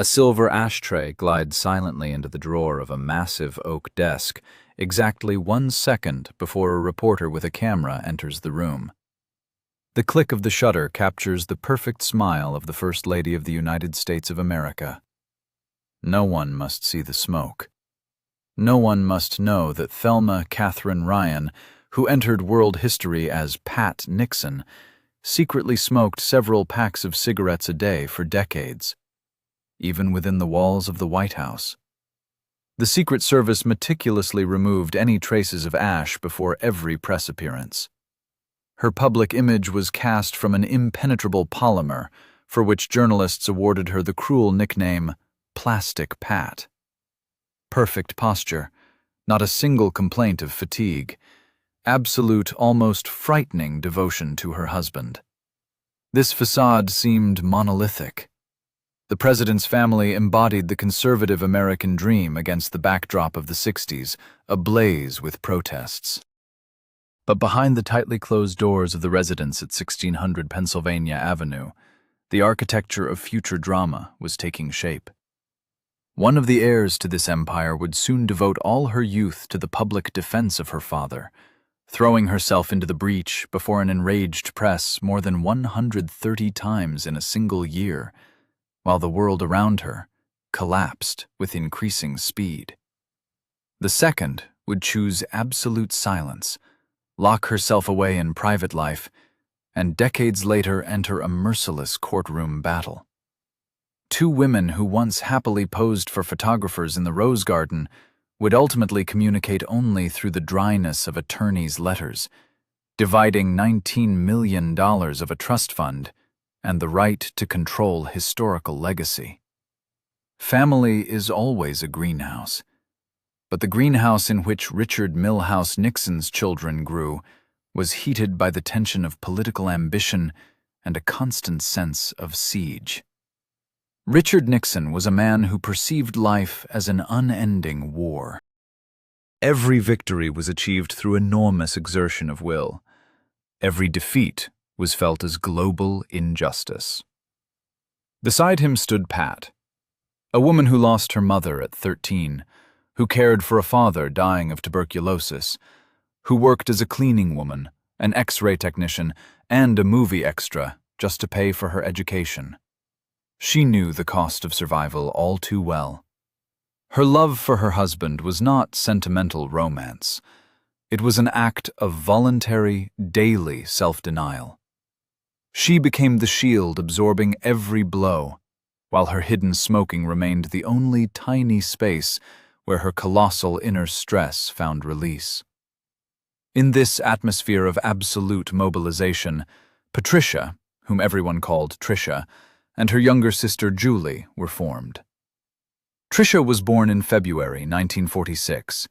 A silver ashtray glides silently into the drawer of a massive oak desk, exactly 1 second before a reporter with a camera enters the room. The click of the shutter captures the perfect smile of the First Lady of the United States of America. No one must see the smoke. No one must know that Thelma Catherine Ryan, who entered world history as Pat Nixon, secretly smoked several packs of cigarettes a day for decades, even within the walls of the White House. The Secret Service meticulously removed any traces of ash before every press appearance. Her public image was cast from an impenetrable polymer, for which journalists awarded her the cruel nickname Plastic Pat. Perfect posture, not a single complaint of fatigue, absolute, almost frightening devotion to her husband. This facade seemed monolithic. The president's family embodied the conservative American dream against the backdrop of the 60s, ablaze with protests. But behind the tightly closed doors of the residence at 1600 Pennsylvania Avenue, the architecture of future drama was taking shape. One of the heirs to this empire would soon devote all her youth to the public defense of her father, throwing herself into the breach before an enraged press more than 130 times in a single year, while the world around her collapsed with increasing speed. The second would choose absolute silence, lock herself away in private life, and decades later enter a merciless courtroom battle. Two women who once happily posed for photographers in the Rose Garden would ultimately communicate only through the dryness of attorneys' letters, dividing $19 million of a trust fund and the right to control historical legacy. Family is always a greenhouse, but the greenhouse in which Richard Milhous Nixon's children grew was heated by the tension of political ambition and a constant sense of siege. Richard Nixon was a man who perceived life as an unending war. Every victory was achieved through enormous exertion of will. Every defeat was felt as global injustice. Beside him stood Pat, a woman who lost her mother at 13, who cared for a father dying of tuberculosis, who worked as a cleaning woman, an X-ray technician, and a movie extra just to pay for her education. She knew the cost of survival all too well. Her love for her husband was not sentimental romance. It was an act of voluntary, daily self-denial. She became the shield absorbing every blow, while her hidden smoking remained the only tiny space where her colossal inner stress found release. In this atmosphere of absolute mobilization, Patricia, whom everyone called Tricia, and her younger sister Julie were formed. Tricia was born in February 1946,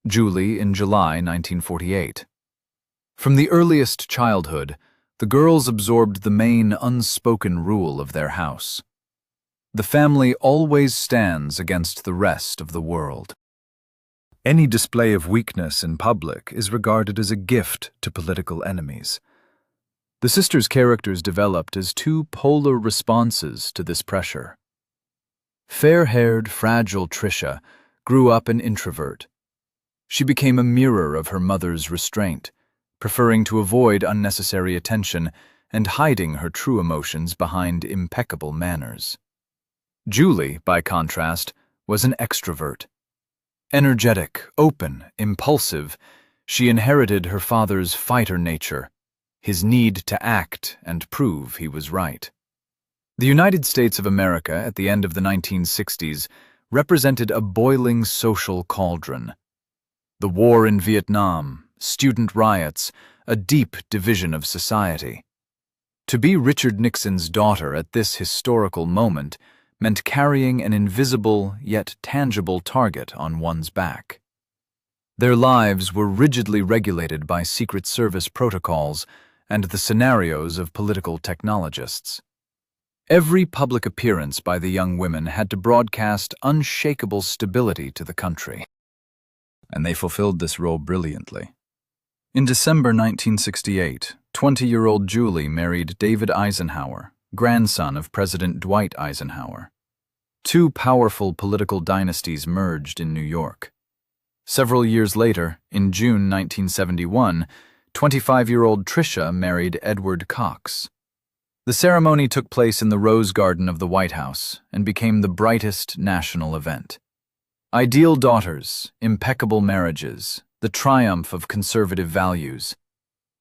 Julie in July 1948. From the earliest childhood, the girls absorbed the main unspoken rule of their house. The family always stands against the rest of the world. Any display of weakness in public is regarded as a gift to political enemies. The sisters' characters developed as two polar responses to this pressure. Fair-haired, fragile Tricia grew up an introvert. She became a mirror of her mother's restraint, preferring to avoid unnecessary attention and hiding her true emotions behind impeccable manners. Julie, by contrast, was an extrovert. Energetic, open, impulsive, she inherited her father's fighter nature, his need to act and prove he was right. The United States of America at the end of the 1960s represented a boiling social cauldron. The war in Vietnam, student riots, a deep division of society. To be Richard Nixon's daughter at this historical moment meant carrying an invisible yet tangible target on one's back. Their lives were rigidly regulated by Secret Service protocols and the scenarios of political technologists. Every public appearance by the young women had to broadcast unshakable stability to the country, and they fulfilled this role brilliantly. In December 1968, 20-year-old Julie married David Eisenhower, grandson of President Dwight Eisenhower. Two powerful political dynasties merged in New York. Several years later, in June 1971, 25-year-old Tricia married Edward Cox. The ceremony took place in the Rose Garden of the White House and became the brightest national event. Ideal daughters, impeccable marriages, the triumph of conservative values.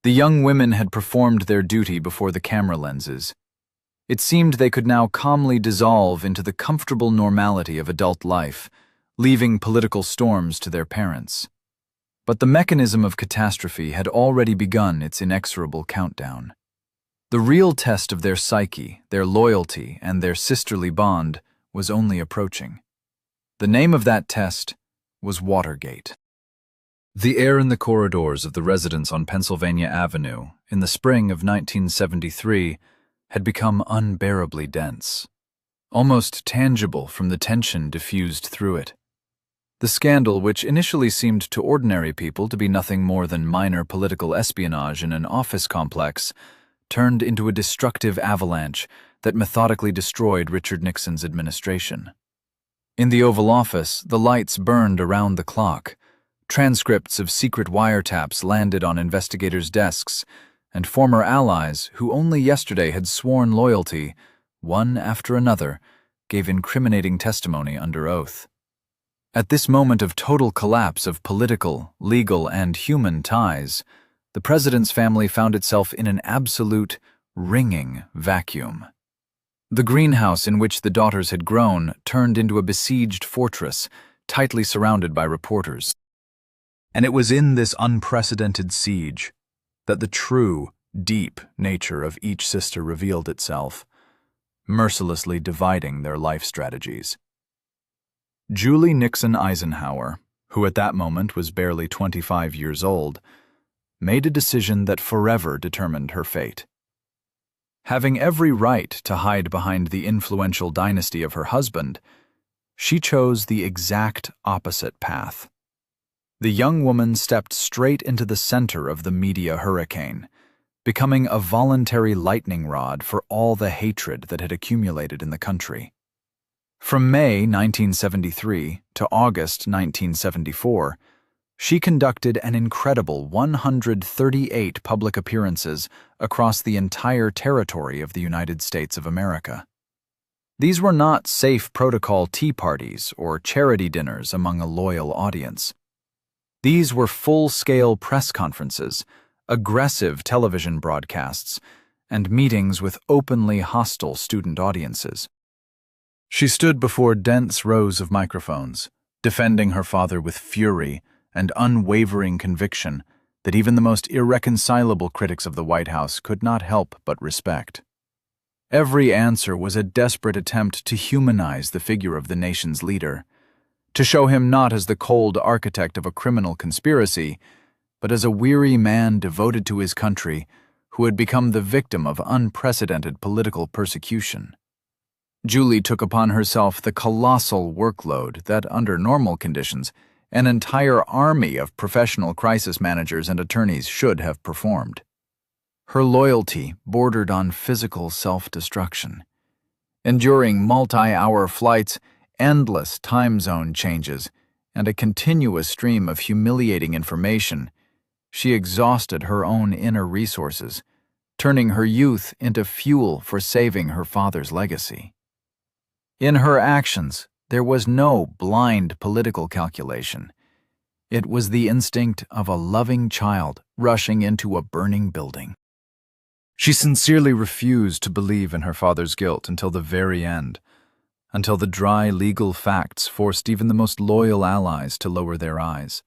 The young women had performed their duty before the camera lenses. It seemed they could now calmly dissolve into the comfortable normality of adult life, leaving political storms to their parents. But the mechanism of catastrophe had already begun its inexorable countdown. The real test of their psyche, their loyalty, and their sisterly bond was only approaching. The name of that test was Watergate. The air in the corridors of the residence on Pennsylvania Avenue in the spring of 1973 had become unbearably dense, almost tangible from the tension diffused through it. The scandal, which initially seemed to ordinary people to be nothing more than minor political espionage in an office complex, turned into a destructive avalanche that methodically destroyed Richard Nixon's administration. In the Oval Office, the lights burned around the clock. Transcripts of secret wiretaps landed on investigators' desks, and former allies who only yesterday had sworn loyalty, one after another, gave incriminating testimony under oath. At this moment of total collapse of political, legal, and human ties, the president's family found itself in an absolute, ringing vacuum. The greenhouse in which the daughters had grown turned into a besieged fortress, tightly surrounded by reporters. And it was in this unprecedented siege that the true, deep nature of each sister revealed itself, mercilessly dividing their life strategies. Julie Nixon Eisenhower, who at that moment was barely 25 years old, made a decision that forever determined her fate. Having every right to hide behind the influential dynasty of her husband, she chose the exact opposite path. The young woman stepped straight into the center of the media hurricane, becoming a voluntary lightning rod for all the hatred that had accumulated in the country. From May 1973 to August 1974, she conducted an incredible 138 public appearances across the entire territory of the United States of America. These were not safe protocol tea parties or charity dinners among a loyal audience. These were full-scale press conferences, aggressive television broadcasts, and meetings with openly hostile student audiences. She stood before dense rows of microphones, defending her father with fury and unwavering conviction that even the most irreconcilable critics of the White House could not help but respect. Every answer was a desperate attempt to humanize the figure of the nation's leader, to show him not as the cold architect of a criminal conspiracy, but as a weary man devoted to his country who had become the victim of unprecedented political persecution. Julie took upon herself the colossal workload that, under normal conditions, an entire army of professional crisis managers and attorneys should have performed. Her loyalty bordered on physical self-destruction. Enduring multi-hour flights, endless time zone changes, and a continuous stream of humiliating information, she exhausted her own inner resources, turning her youth into fuel for saving her father's legacy. In her actions, there was no blind political calculation. It was the instinct of a loving child rushing into a burning building. She sincerely refused to believe in her father's guilt until the very end, until the dry legal facts forced even the most loyal allies to lower their eyes.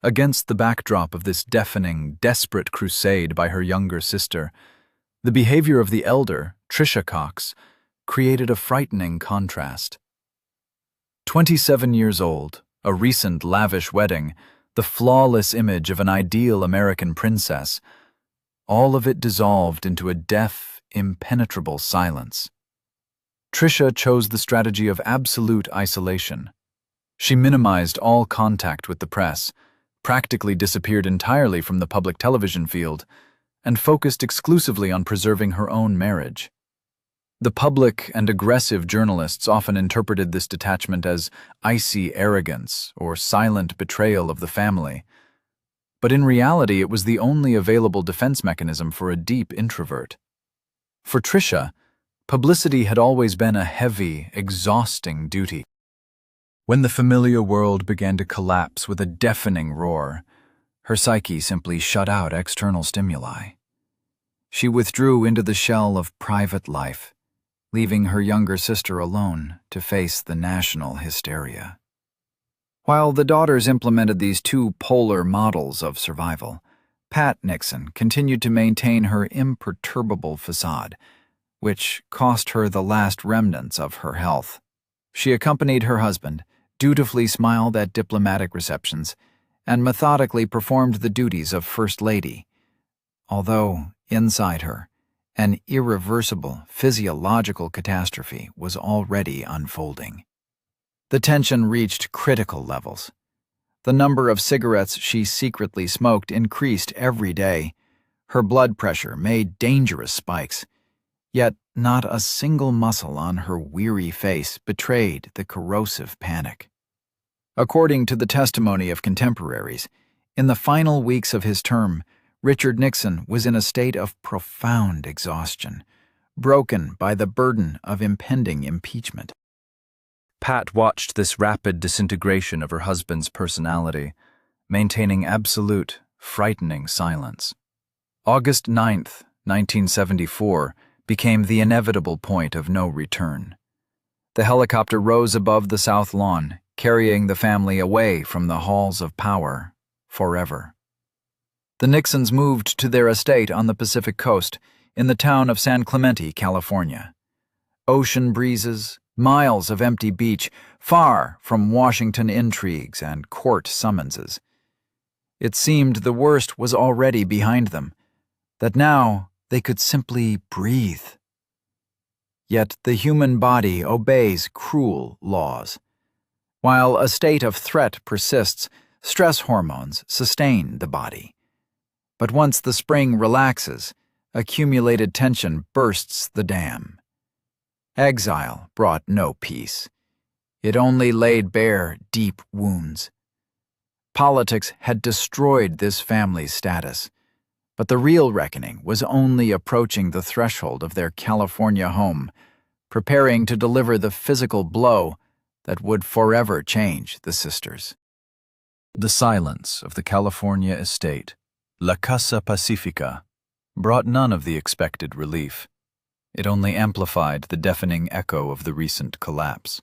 Against the backdrop of this deafening, desperate crusade by her younger sister, the behavior of the elder, Tricia Cox, created a frightening contrast. 27 years old, a recent lavish wedding, the flawless image of an ideal American princess, all of it dissolved into a deaf, impenetrable silence. Tricia chose the strategy of absolute isolation. She minimized all contact with the press, practically disappeared entirely from the public television field, and focused exclusively on preserving her own marriage. The public and aggressive journalists often interpreted this detachment as icy arrogance or silent betrayal of the family. But in reality, it was the only available defense mechanism for a deep introvert. For Tricia, publicity had always been a heavy, exhausting duty. When the familiar world began to collapse with a deafening roar, her psyche simply shut out external stimuli. She withdrew into the shell of private life, leaving her younger sister alone to face the national hysteria. While the daughters implemented these two polar models of survival, Pat Nixon continued to maintain her imperturbable facade, which cost her the last remnants of her health. She accompanied her husband, dutifully smiled at diplomatic receptions, and methodically performed the duties of First Lady, although, inside her, an irreversible physiological catastrophe was already unfolding. The tension reached critical levels. The number of cigarettes she secretly smoked increased every day. Her blood pressure made dangerous spikes, yet not a single muscle on her weary face betrayed the corrosive panic. According to the testimony of contemporaries, in the final weeks of his term, Richard Nixon was in a state of profound exhaustion, broken by the burden of impending impeachment. Pat watched this rapid disintegration of her husband's personality, maintaining absolute, frightening silence. August 9th, 1974, became the inevitable point of no return. The helicopter rose above the South Lawn, carrying the family away from the halls of power forever. The Nixons moved to their estate on the Pacific coast, in the town of San Clemente, California. Ocean breezes, miles of empty beach, far from Washington intrigues and court summonses. It seemed the worst was already behind them, that now they could simply breathe. Yet the human body obeys cruel laws. While a state of threat persists, stress hormones sustain the body. But once the spring relaxes, accumulated tension bursts the dam. Exile brought no peace. It only laid bare deep wounds. Politics had destroyed this family's status, but the real reckoning was only approaching the threshold of their California home, preparing to deliver the physical blow that would forever change the sisters. The silence of the California estate, La Casa Pacifica, brought none of the expected relief. It only amplified the deafening echo of the recent collapse.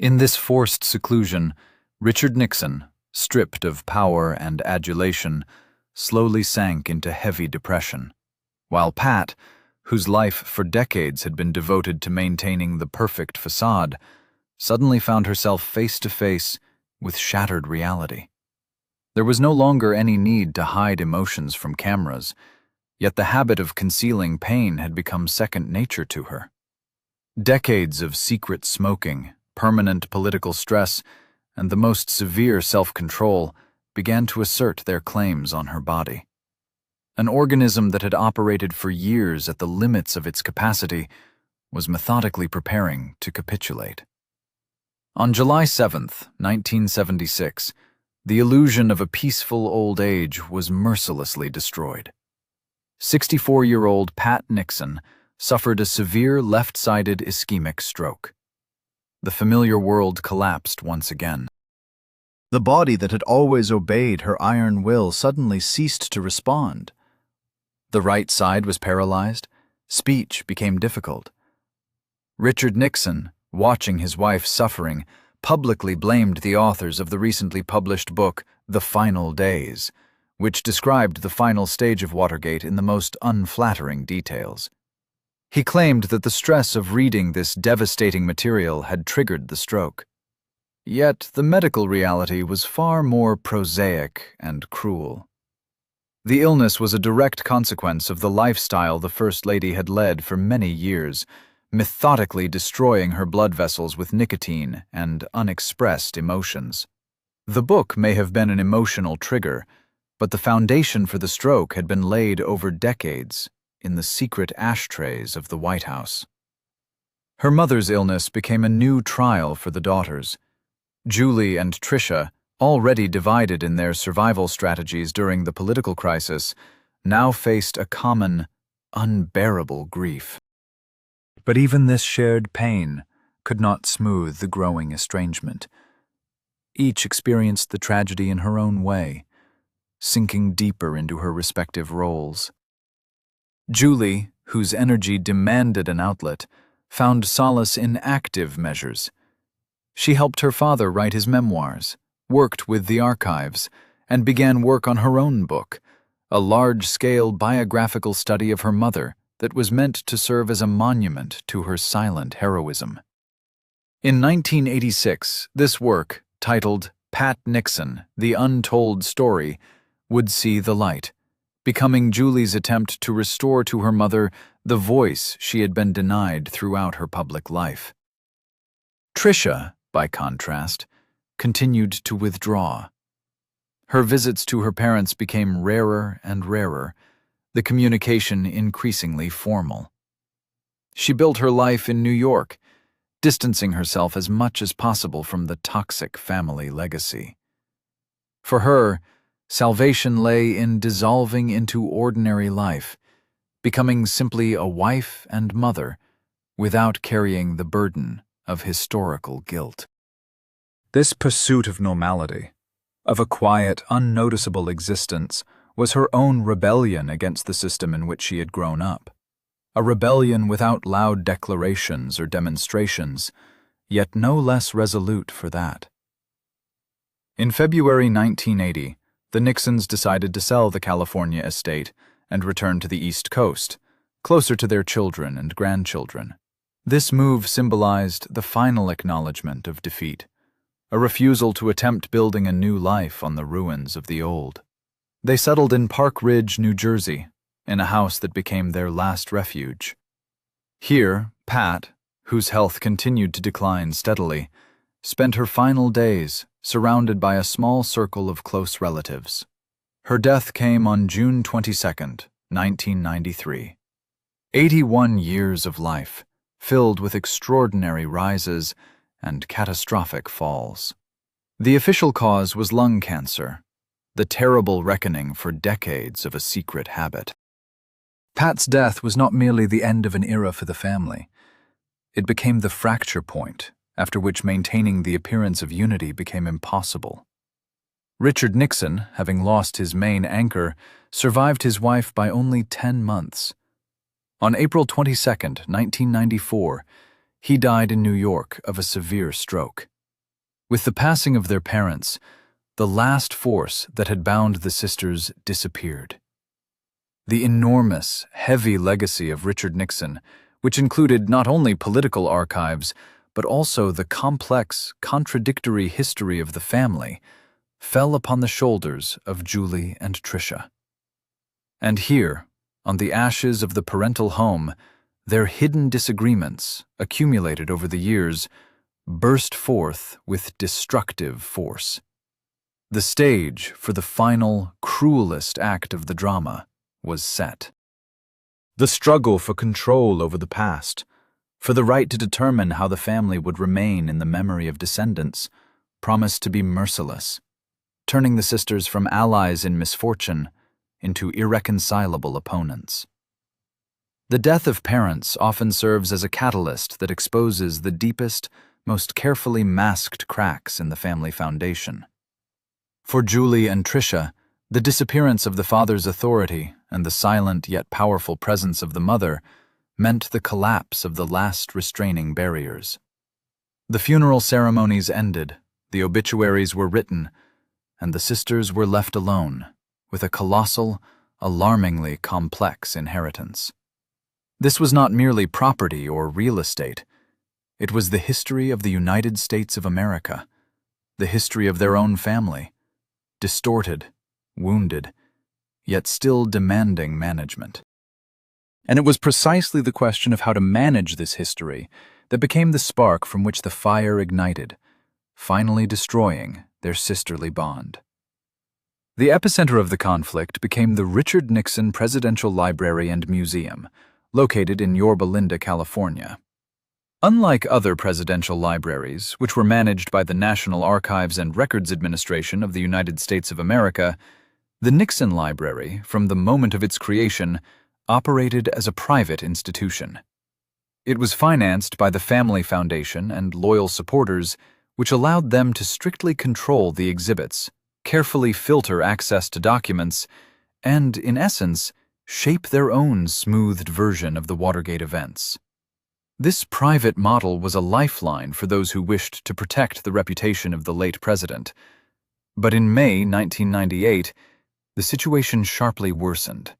In this forced seclusion, Richard Nixon, stripped of power and adulation, slowly sank into heavy depression, while Pat, whose life for decades had been devoted to maintaining the perfect facade, suddenly found herself face to face with shattered reality. There was no longer any need to hide emotions from cameras, yet the habit of concealing pain had become second nature to her. Decades of secret smoking, permanent political stress, and the most severe self-control began to assert their claims on her body. An organism that had operated for years at the limits of its capacity was methodically preparing to capitulate. On July 7th, 1976, the illusion of a peaceful old age was mercilessly destroyed. 64-year-old Pat Nixon suffered a severe left-sided ischemic stroke. The familiar world collapsed once again. The body that had always obeyed her iron will suddenly ceased to respond. The right side was paralyzed. Speech became difficult. Richard Nixon, watching his wife suffering, publicly blamed the authors of the recently published book, The Final Days, which described the final stage of Watergate in the most unflattering details. He claimed that the stress of reading this devastating material had triggered the stroke. Yet the medical reality was far more prosaic and cruel. The illness was a direct consequence of the lifestyle the First Lady had led for many years, methodically destroying her blood vessels with nicotine and unexpressed emotions. The book may have been an emotional trigger, but the foundation for the stroke had been laid over decades in the secret ashtrays of the White House. Her mother's illness became a new trial for the daughters. Julie and Tricia, already divided in their survival strategies during the political crisis, now faced a common, unbearable grief. But even this shared pain could not smooth the growing estrangement. Each experienced the tragedy in her own way, sinking deeper into her respective roles. Julie, whose energy demanded an outlet, found solace in active measures. She helped her father write his memoirs, worked with the archives, and began work on her own book, a large-scale biographical study of her mother that was meant to serve as a monument to her silent heroism. In 1986, this work, titled Pat Nixon, The Untold Story, would see the light, becoming Julie's attempt to restore to her mother the voice she had been denied throughout her public life. Tricia, by contrast, continued to withdraw. Her visits to her parents became rarer and rarer, the communication increasingly formal. She built her life in New York, distancing herself as much as possible from the toxic family legacy. For her, salvation lay in dissolving into ordinary life, becoming simply a wife and mother without carrying the burden of historical guilt. This pursuit of normality, of a quiet, unnoticeable existence, was her own rebellion against the system in which she had grown up. A rebellion without loud declarations or demonstrations, yet no less resolute for that. In February 1980, the Nixons decided to sell the California estate and return to the East Coast, closer to their children and grandchildren. This move symbolized the final acknowledgement of defeat, a refusal to attempt building a new life on the ruins of the old. They settled in Park Ridge, New Jersey, in a house that became their last refuge. Here, Pat, whose health continued to decline steadily, spent her final days surrounded by a small circle of close relatives. Her death came on June 22, 1993. 81 years of life, filled with extraordinary rises and catastrophic falls. The official cause was lung cancer, the terrible reckoning for decades of a secret habit. Pat's death was not merely the end of an era for the family. It became the fracture point, after which maintaining the appearance of unity became impossible. Richard Nixon, having lost his main anchor, survived his wife by only 10 months. On April 22, 1994, he died in New York of a severe stroke. With the passing of their parents, the last force that had bound the sisters disappeared. The enormous, heavy legacy of Richard Nixon, which included not only political archives, but also the complex, contradictory history of the family, fell upon the shoulders of Julie and Tricia. And here, on the ashes of the parental home, their hidden disagreements, accumulated over the years, burst forth with destructive force. The stage for the final, cruelest act of the drama was set. The struggle for control over the past, for the right to determine how the family would remain in the memory of descendants, promised to be merciless, turning the sisters from allies in misfortune into irreconcilable opponents. The death of parents often serves as a catalyst that exposes the deepest, most carefully masked cracks in the family foundation. For Julie and Tricia, the disappearance of the father's authority and the silent yet powerful presence of the mother meant the collapse of the last restraining barriers. The funeral ceremonies ended, the obituaries were written, and the sisters were left alone, with a colossal, alarmingly complex inheritance. This was not merely property or real estate. It was the history of the United States of America, the history of their own family, distorted, wounded, yet still demanding management. And it was precisely the question of how to manage this history that became the spark from which the fire ignited, finally destroying their sisterly bond. The epicenter of the conflict became the Richard Nixon Presidential Library and Museum, located in Yorba Linda, California. Unlike other presidential libraries, which were managed by the National Archives and Records Administration of the United States of America, the Nixon Library, from the moment of its creation, operated as a private institution. It was financed by the Family Foundation and loyal supporters, which allowed them to strictly control the exhibits, carefully filter access to documents, and, in essence, shape their own smoothed version of the Watergate events. This private model was a lifeline for those who wished to protect the reputation of the late president. But in May 1998, the situation sharply worsened.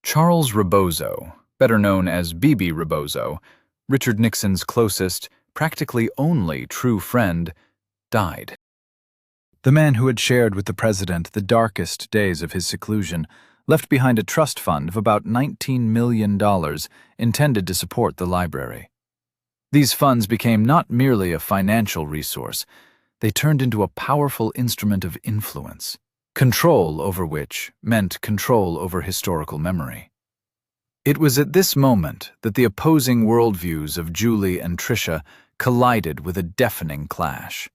Charles Rebozo, better known as Bibi Rebozo, Richard Nixon's closest, practically only true friend, died. The man who had shared with the president the darkest days of his seclusion left behind a trust fund of about $19 million intended to support the library. These funds became not merely a financial resource, they turned into a powerful instrument of influence, control over which meant control over historical memory. It was at this moment that the opposing worldviews of Julie and Tricia collided with a deafening clash.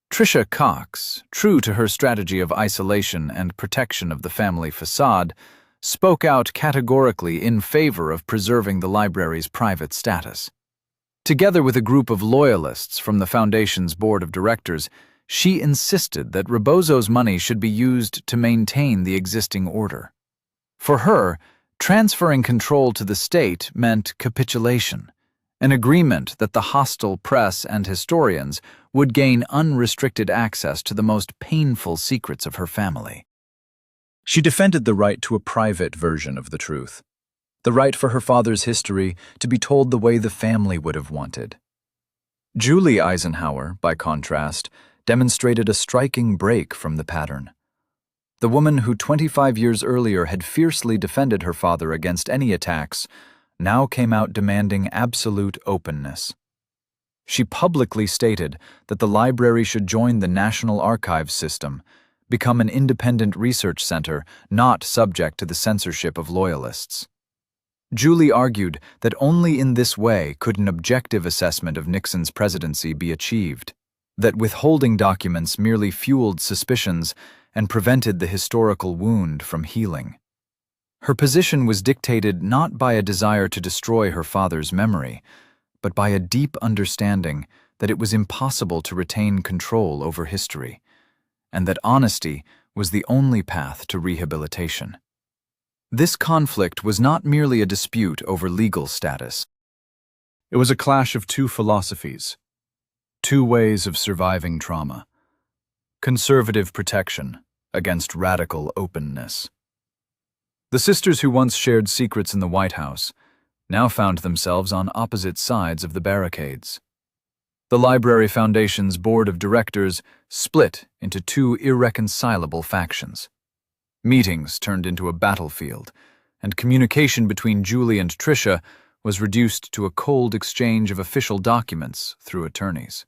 Tricia Cox, true to her strategy of isolation and protection of the family facade, spoke out categorically in favor of preserving the library's private status. Together with a group of loyalists from the Foundation's board of directors, she insisted that Rebozo's money should be used to maintain the existing order. For her, transferring control to the state meant capitulation, an agreement that the hostile press and historians would gain unrestricted access to the most painful secrets of her family. She defended the right to a private version of the truth, the right for her father's history to be told the way the family would have wanted. Julie Eisenhower, by contrast, demonstrated a striking break from the pattern. The woman who 25 years earlier had fiercely defended her father against any attacks now came out demanding absolute openness. She publicly stated that the library should join the National Archives system, become an independent research center not subject to the censorship of loyalists. Julie argued that only in this way could an objective assessment of Nixon's presidency be achieved, that withholding documents merely fueled suspicions and prevented the historical wound from healing. Her position was dictated not by a desire to destroy her father's memory, but by a deep understanding that it was impossible to retain control over history, and that honesty was the only path to rehabilitation. This conflict was not merely a dispute over legal status. It was a clash of two philosophies, two ways of surviving trauma: conservative protection against radical openness. The sisters who once shared secrets in the White House now found themselves on opposite sides of the barricades. The Library Foundation's board of directors split into two irreconcilable factions. Meetings turned into a battlefield, and communication between Julie and Tricia was reduced to a cold exchange of official documents through attorneys.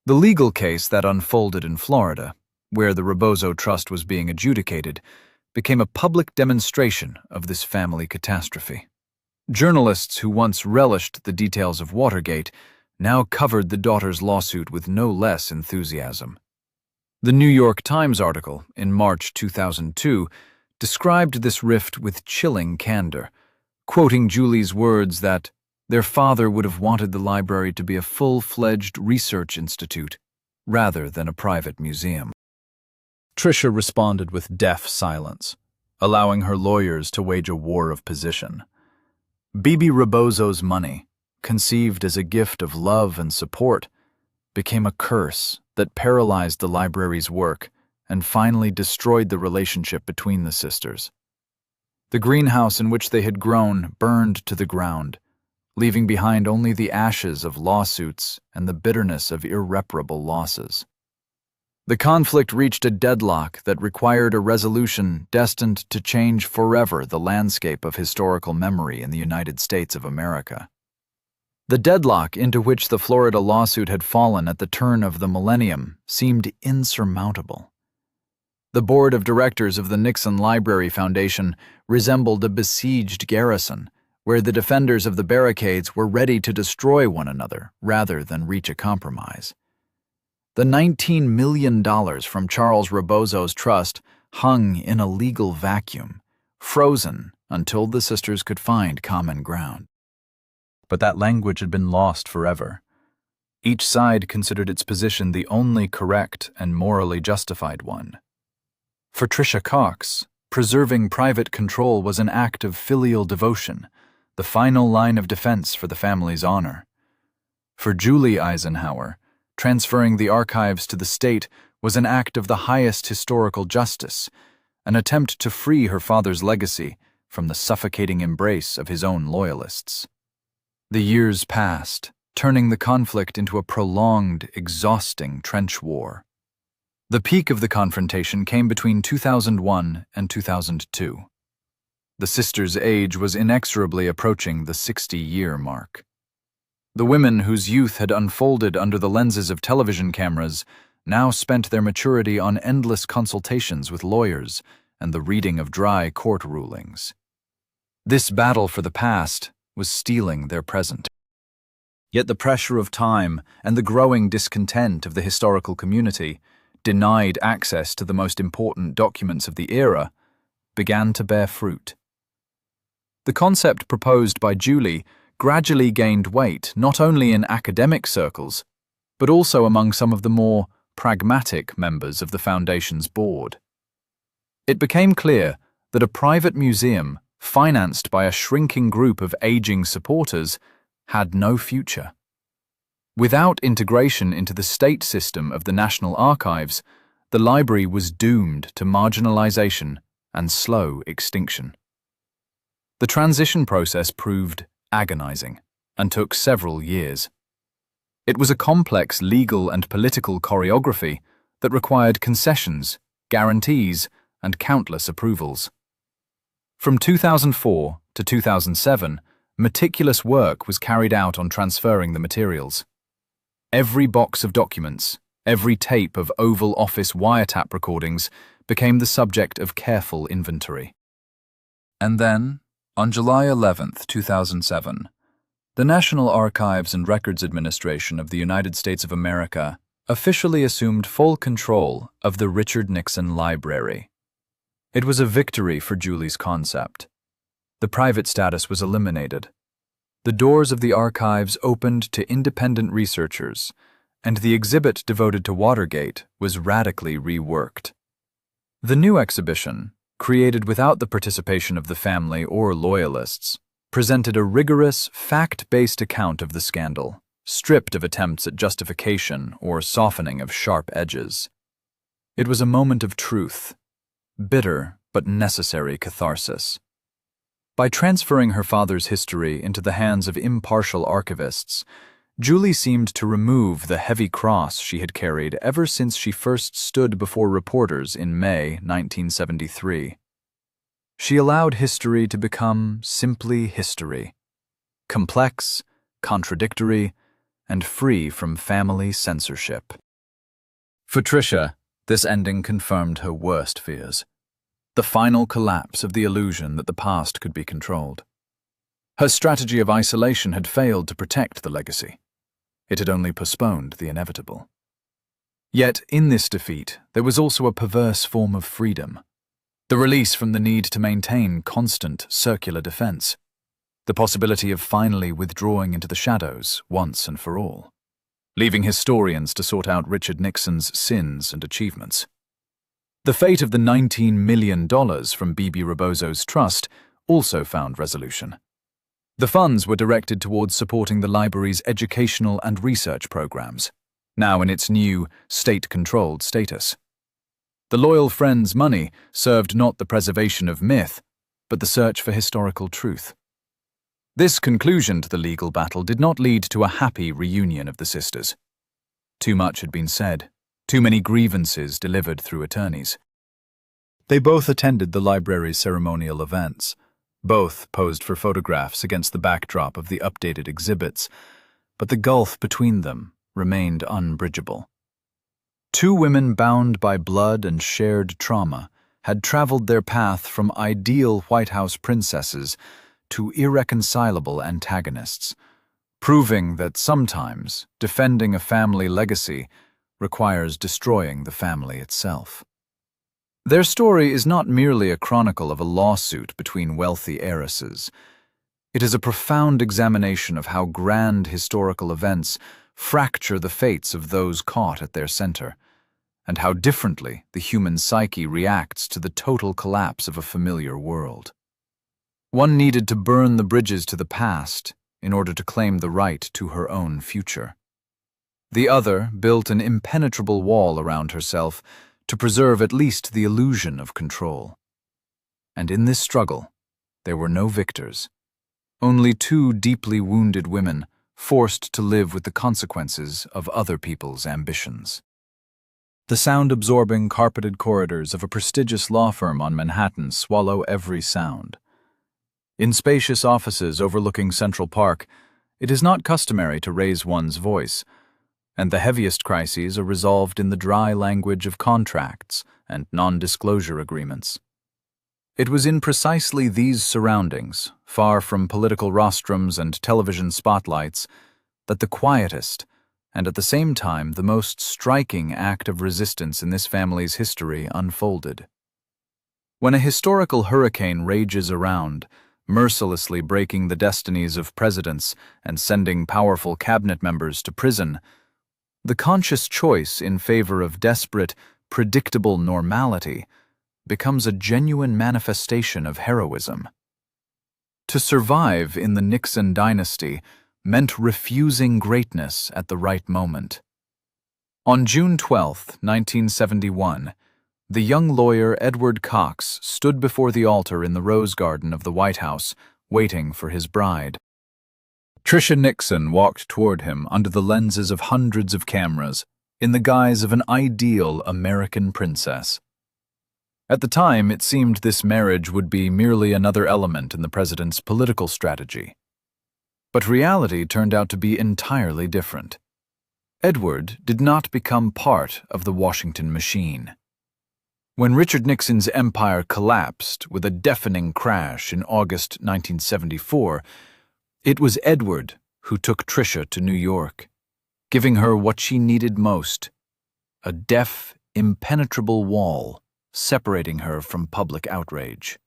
The legal case that unfolded in Florida, where the Rebozo Trust was being adjudicated, became a public demonstration of this family catastrophe. Journalists who once relished the details of Watergate now covered the daughter's lawsuit with no less enthusiasm. The New York Times article in March 2002 described this rift with chilling candor, quoting Julie's words that their father would have wanted the library to be a full-fledged research institute rather than a private museum. Tricia responded with deaf silence, allowing her lawyers to wage a war of position. Bibi Rebozo's money, conceived as a gift of love and support, became a curse that paralyzed the library's work and finally destroyed the relationship between the sisters. The greenhouse in which they had grown burned to the ground, leaving behind only the ashes of lawsuits and the bitterness of irreparable losses. The conflict reached a deadlock that required a resolution destined to change forever the landscape of historical memory in the United States of America. The deadlock into which the Florida lawsuit had fallen at the turn of the millennium seemed insurmountable. The board of directors of the Nixon Library Foundation resembled a besieged garrison, where the defenders of the barricades were ready to destroy one another rather than reach a compromise. The $19 million from Charles Rebozo's trust hung in a legal vacuum, frozen until the sisters could find common ground. But that language had been lost forever. Each side considered its position the only correct and morally justified one. For Tricia Cox, preserving private control was an act of filial devotion, the final line of defense for the family's honor. For Julie Eisenhower, transferring the archives to the state was an act of the highest historical justice, an attempt to free her father's legacy from the suffocating embrace of his own loyalists. The years passed, turning the conflict into a prolonged, exhausting trench war. The peak of the confrontation came between 2001 and 2002. The sisters' age was inexorably approaching the 60-year mark. The women whose youth had unfolded under the lenses of television cameras now spent their maturity on endless consultations with lawyers and the reading of dry court rulings. This battle for the past was stealing their present. Yet the pressure of time and the growing discontent of the historical community, denied access to the most important documents of the era, began to bear fruit. The concept proposed by Julie gradually gained weight not only in academic circles, but also among some of the more pragmatic members of the Foundation's board. It became clear that a private museum, financed by a shrinking group of aging supporters, had no future. Without integration into the state system of the National Archives, the library was doomed to marginalization and slow extinction. The transition process proved agonizing and took several years. It was a complex legal and political choreography that required concessions, guarantees, and countless approvals. From 2004 to 2007, meticulous work was carried out on transferring the materials. Every box of documents, every tape of Oval Office wiretap recordings became the subject of careful inventory. And then, on July 11, 2007, the National Archives and Records Administration of the United States of America officially assumed full control of the Richard Nixon Library. It was a victory for Julie's concept. The private status was eliminated. The doors of the archives opened to independent researchers, and the exhibit devoted to Watergate was radically reworked. The new exhibition, created without the participation of the family or loyalists, presented a rigorous, fact-based account of the scandal, stripped of attempts at justification or softening of sharp edges. It was a moment of truth, bitter but necessary catharsis. By transferring her father's history into the hands of impartial archivists, Julie seemed to remove the heavy cross she had carried ever since she first stood before reporters in May 1973. She allowed history to become simply history, complex, contradictory, and free from family censorship. For Tricia, this ending confirmed her worst fears: the final collapse of the illusion that the past could be controlled. Her strategy of isolation had failed to protect the legacy. It had only postponed the inevitable. Yet, in this defeat, there was also a perverse form of freedom: the release from the need to maintain constant circular defense, the possibility of finally withdrawing into the shadows once and for all, leaving historians to sort out Richard Nixon's sins and achievements. The fate of the $19 million from Bibi Rebozo's trust also found resolution. The funds were directed towards supporting the library's educational and research programs, now in its new, state-controlled status. The Loyal Friends' money served not the preservation of myth, but the search for historical truth. This conclusion to the legal battle did not lead to a happy reunion of the sisters. Too much had been said, too many grievances delivered through attorneys. They both attended the library's ceremonial events. Both posed for photographs against the backdrop of the updated exhibits, but the gulf between them remained unbridgeable. Two women bound by blood and shared trauma had traveled their path from ideal White House princesses to irreconcilable antagonists, proving that sometimes defending a family legacy requires destroying the family itself. Their story is not merely a chronicle of a lawsuit between wealthy heiresses. It is a profound examination of how grand historical events fracture the fates of those caught at their center, and how differently the human psyche reacts to the total collapse of a familiar world. One needed to burn the bridges to the past in order to claim the right to her own future. The other built an impenetrable wall around herself to preserve at least the illusion of control. And in this struggle, there were no victors, only two deeply wounded women forced to live with the consequences of other people's ambitions. The sound-absorbing, carpeted corridors of a prestigious law firm on Manhattan swallow every sound. In spacious offices overlooking Central Park, it is not customary to raise one's voice, and the heaviest crises are resolved in the dry language of contracts and non-disclosure agreements. It was in precisely these surroundings, far from political rostrums and television spotlights, that the quietest, and at the same time the most striking act of resistance in this family's history unfolded. When a historical hurricane rages around, mercilessly breaking the destinies of presidents and sending powerful cabinet members to prison, the conscious choice in favor of desperate, predictable normality becomes a genuine manifestation of heroism. To survive in the Nixon dynasty meant refusing greatness at the right moment. On June 12, 1971, the young lawyer Edward Cox stood before the altar in the Rose Garden of the White House, waiting for his bride. Tricia Nixon walked toward him under the lenses of hundreds of cameras, in the guise of an ideal American princess. At the time, it seemed this marriage would be merely another element in the president's political strategy. But reality turned out to be entirely different. Edward did not become part of the Washington machine. When Richard Nixon's empire collapsed with a deafening crash in August 1974, it was Edward who took Tricia to New York, giving her what she needed most, a deaf, impenetrable wall separating her from public outrage.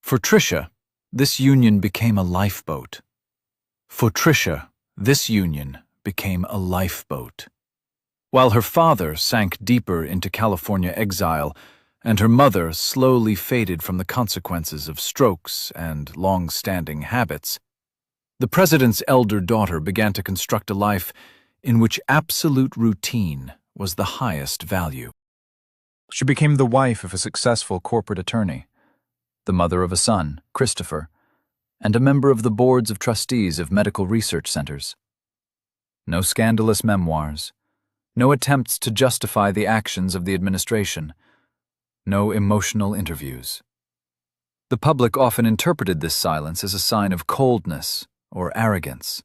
For Tricia, this union became a lifeboat. For Tricia, this union became a lifeboat. While her father sank deeper into California exile, and her mother slowly faded from the consequences of strokes and long-standing habits, the president's elder daughter began to construct a life in which absolute routine was the highest value. She became the wife of a successful corporate attorney, the mother of a son, Christopher, and a member of the boards of trustees of medical research centers. No scandalous memoirs, no attempts to justify the actions of the administration, no emotional interviews. The public often interpreted this silence as a sign of coldness or arrogance.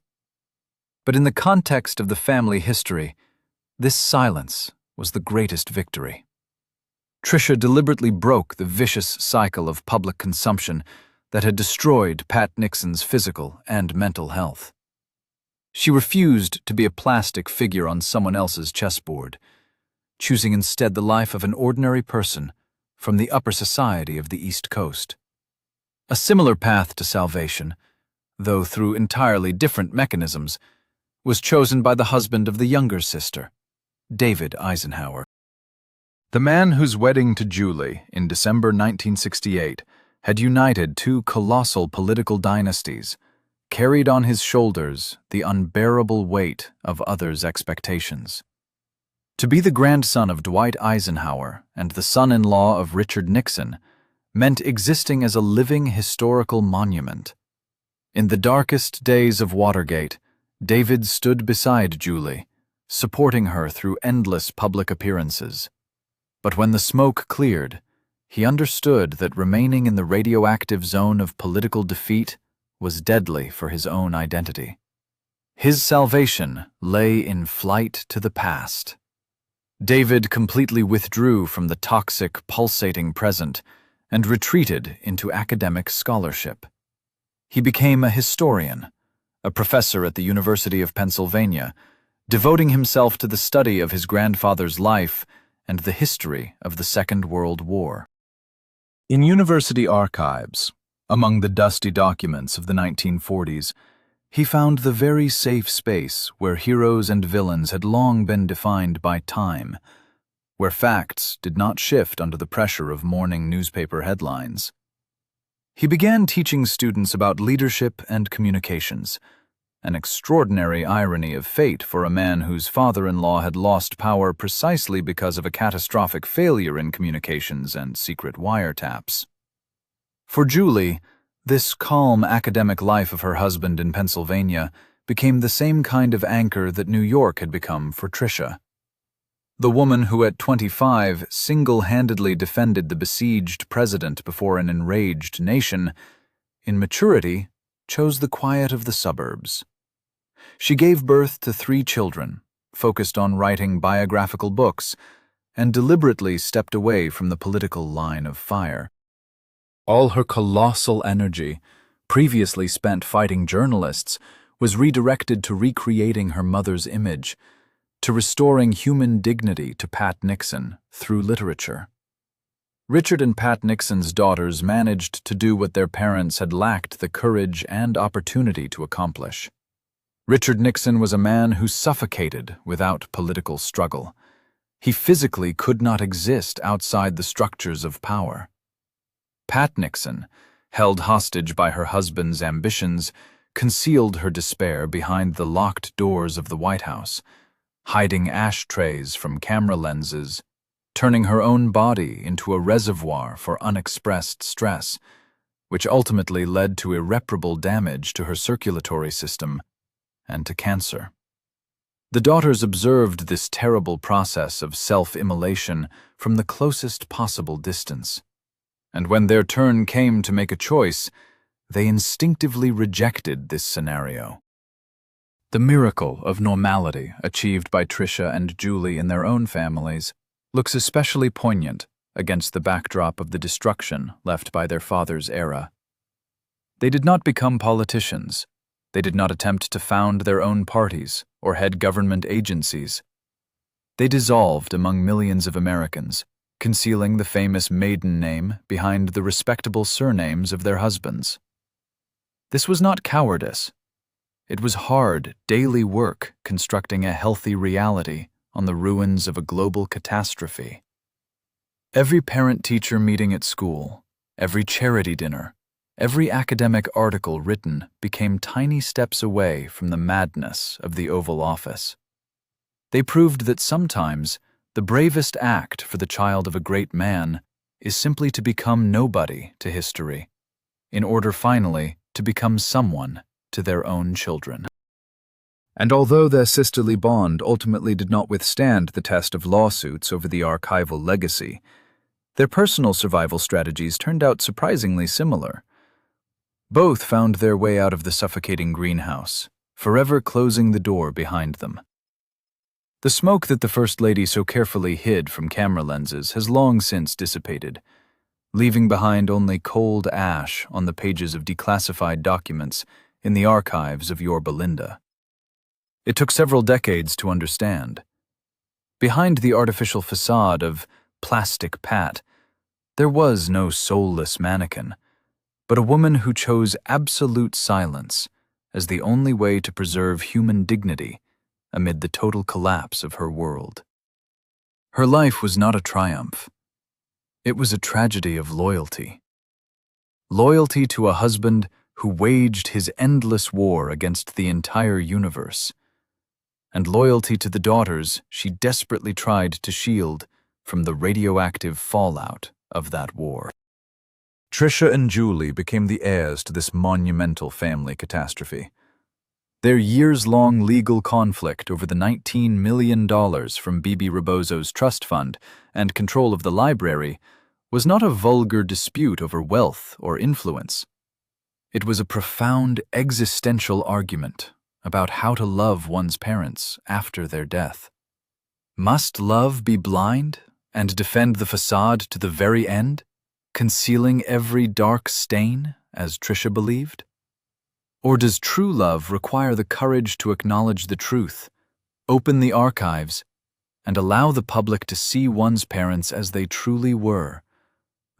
But in the context of the family history, this silence was the greatest victory. Tricia deliberately broke the vicious cycle of public consumption that had destroyed Pat Nixon's physical and mental health. She refused to be a plastic figure on someone else's chessboard, choosing instead the life of an ordinary person from the upper society of the East Coast. A similar path to salvation, though through entirely different mechanisms, was chosen by the husband of the younger sister, David Eisenhower. The man whose wedding to Julie in December 1968 had united two colossal political dynasties carried on his shoulders the unbearable weight of others' expectations. To be the grandson of Dwight Eisenhower and the son-in-law of Richard Nixon meant existing as a living historical monument. In the darkest days of Watergate, David stood beside Julie, supporting her through endless public appearances. But when the smoke cleared, he understood that remaining in the radioactive zone of political defeat was deadly for his own identity. His salvation lay in flight to the past. David completely withdrew from the toxic, pulsating present and retreated into academic scholarship. He became a historian, a professor at the University of Pennsylvania, devoting himself to the study of his grandfather's life and the history of the Second World War. In university archives, among the dusty documents of the 1940s, he found the very safe space where heroes and villains had long been defined by time, where facts did not shift under the pressure of morning newspaper headlines. He began teaching students about leadership and communications, an extraordinary irony of fate for a man whose father-in-law had lost power precisely because of a catastrophic failure in communications and secret wiretaps. For Julie, this calm academic life of her husband in Pennsylvania became the same kind of anchor that New York had become for Tricia. The woman who at 25 single-handedly defended the besieged president before an enraged nation, in maturity, chose the quiet of the suburbs. She gave birth to 3 children, focused on writing biographical books, and deliberately stepped away from the political line of fire. All her colossal energy, previously spent fighting journalists, was redirected to recreating her mother's image, to restoring human dignity to Pat Nixon through literature. Richard and Pat Nixon's daughters managed to do what their parents had lacked the courage and opportunity to accomplish. Richard Nixon was a man who suffocated without political struggle. He physically could not exist outside the structures of power. Pat Nixon, held hostage by her husband's ambitions, concealed her despair behind the locked doors of the White House, hiding ashtrays from camera lenses, turning her own body into a reservoir for unexpressed stress, which ultimately led to irreparable damage to her circulatory system and to cancer. The daughters observed this terrible process of self-immolation from the closest possible distance, and when their turn came to make a choice, they instinctively rejected this scenario. The miracle of normality achieved by Tricia and Julie in their own families looks especially poignant against the backdrop of the destruction left by their father's era. They did not become politicians. They did not attempt to found their own parties or head government agencies. They dissolved among millions of Americans, concealing the famous maiden name behind the respectable surnames of their husbands. This was not cowardice. It was hard, daily work constructing a healthy reality on the ruins of a global catastrophe. Every parent-teacher meeting at school, every charity dinner, every academic article written became tiny steps away from the madness of the Oval Office. They proved that sometimes the bravest act for the child of a great man is simply to become nobody to history, in order finally to become someone to their own children. And although their sisterly bond ultimately did not withstand the test of lawsuits over the archival legacy, their personal survival strategies turned out surprisingly similar. Both found their way out of the suffocating greenhouse, forever closing the door behind them. The smoke that the First Lady so carefully hid from camera lenses has long since dissipated, leaving behind only cold ash on the pages of declassified documents in the archives of Yorba Linda. It took several decades to understand. Behind the artificial facade of Plastic Pat, there was no soulless mannequin, but a woman who chose absolute silence as the only way to preserve human dignity amid the total collapse of her world. Her life was not a triumph. It was a tragedy of loyalty. Loyalty to a husband who waged his endless war against the entire universe, and loyalty to the daughters she desperately tried to shield from the radioactive fallout of that war. Tricia and Julie became the heirs to this monumental family catastrophe. Their years-long legal conflict over the $19 million from Bibi Rebozo's trust fund and control of the library was not a vulgar dispute over wealth or influence. It was a profound existential argument about how to love one's parents after their death. Must love be blind and defend the facade to the very end, concealing every dark stain, as Tricia believed? Or does true love require the courage to acknowledge the truth, open the archives, and allow the public to see one's parents as they truly were,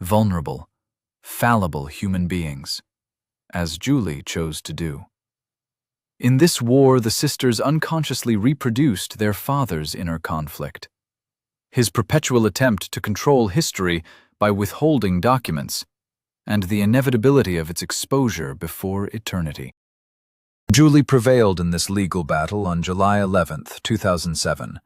vulnerable, fallible human beings, as Julie chose to do? In this war, the sisters unconsciously reproduced their father's inner conflict, his perpetual attempt to control history by withholding documents, and the inevitability of its exposure before eternity. Julie prevailed in this legal battle on July 11, 2007,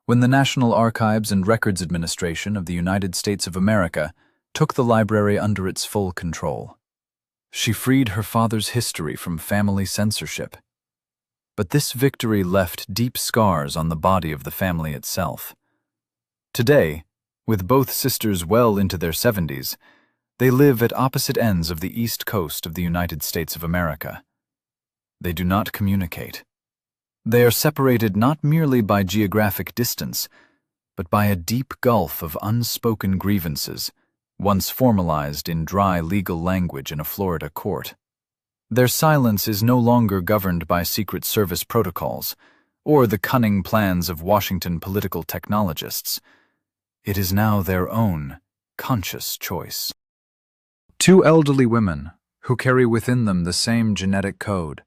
when the National Archives and Records Administration of the United States of America took the library under its full control. She freed her father's history from family censorship. But this victory left deep scars on the body of the family itself. Today, with both sisters well into their 70s, they live at opposite ends of the East Coast of the United States of America. They do not communicate. They are separated not merely by geographic distance, but by a deep gulf of unspoken grievances, once formalized in dry legal language in a Florida court. Their silence is no longer governed by Secret Service protocols or the cunning plans of Washington political technologists. It is now their own conscious choice. Two elderly women who carry within them the same genetic code,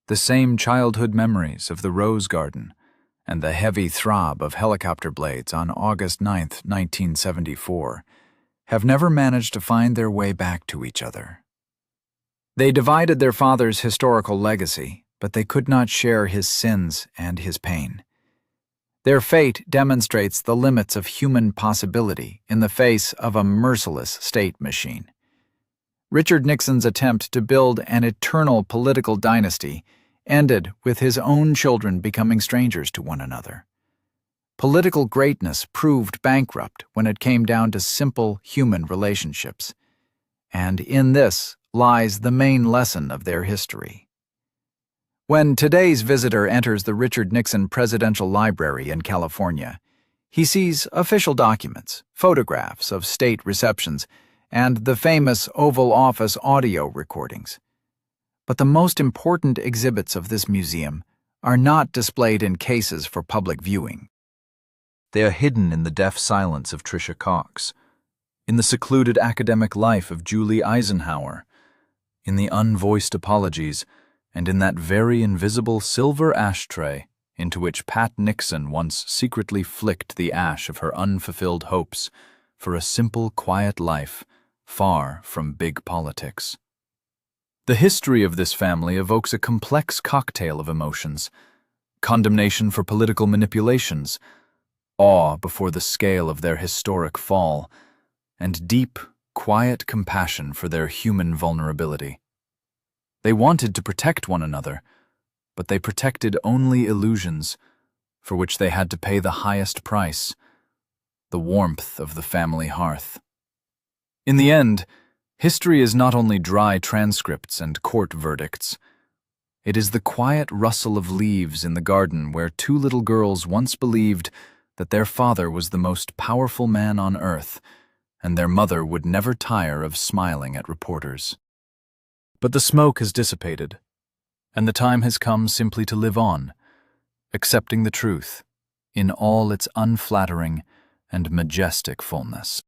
the same childhood memories of the Rose Garden, and the heavy throb of helicopter blades on August 9, 1974, have never managed to find their way back to each other. They divided their father's historical legacy, but they could not share his sins and his pain. Their fate demonstrates the limits of human possibility in the face of a merciless state machine. Richard Nixon's attempt to build an eternal political dynasty ended with his own children becoming strangers to one another. Political greatness proved bankrupt when it came down to simple human relationships. And in this lies the main lesson of their history. When today's visitor enters the Richard Nixon Presidential Library in California, he sees official documents, photographs of state receptions, and the famous Oval Office audio recordings. But the most important exhibits of this museum are not displayed in cases for public viewing. They are hidden in the deaf silence of Tricia Cox, in the secluded academic life of Julie Eisenhower, in the unvoiced apologies, and in that very invisible silver ashtray into which Pat Nixon once secretly flicked the ash of her unfulfilled hopes for a simple, quiet life far from big politics. The history of this family evokes a complex cocktail of emotions: condemnation for political manipulations, awe before the scale of their historic fall, and deep, quiet compassion for their human vulnerability. They wanted to protect one another, but they protected only illusions, for which they had to pay the highest price: the warmth of the family hearth. In the end, history is not only dry transcripts and court verdicts. It is the quiet rustle of leaves in the garden where two little girls once believed that their father was the most powerful man on earth, and their mother would never tire of smiling at reporters. But the smoke has dissipated, and the time has come simply to live on, accepting the truth in all its unflattering and majestic fullness.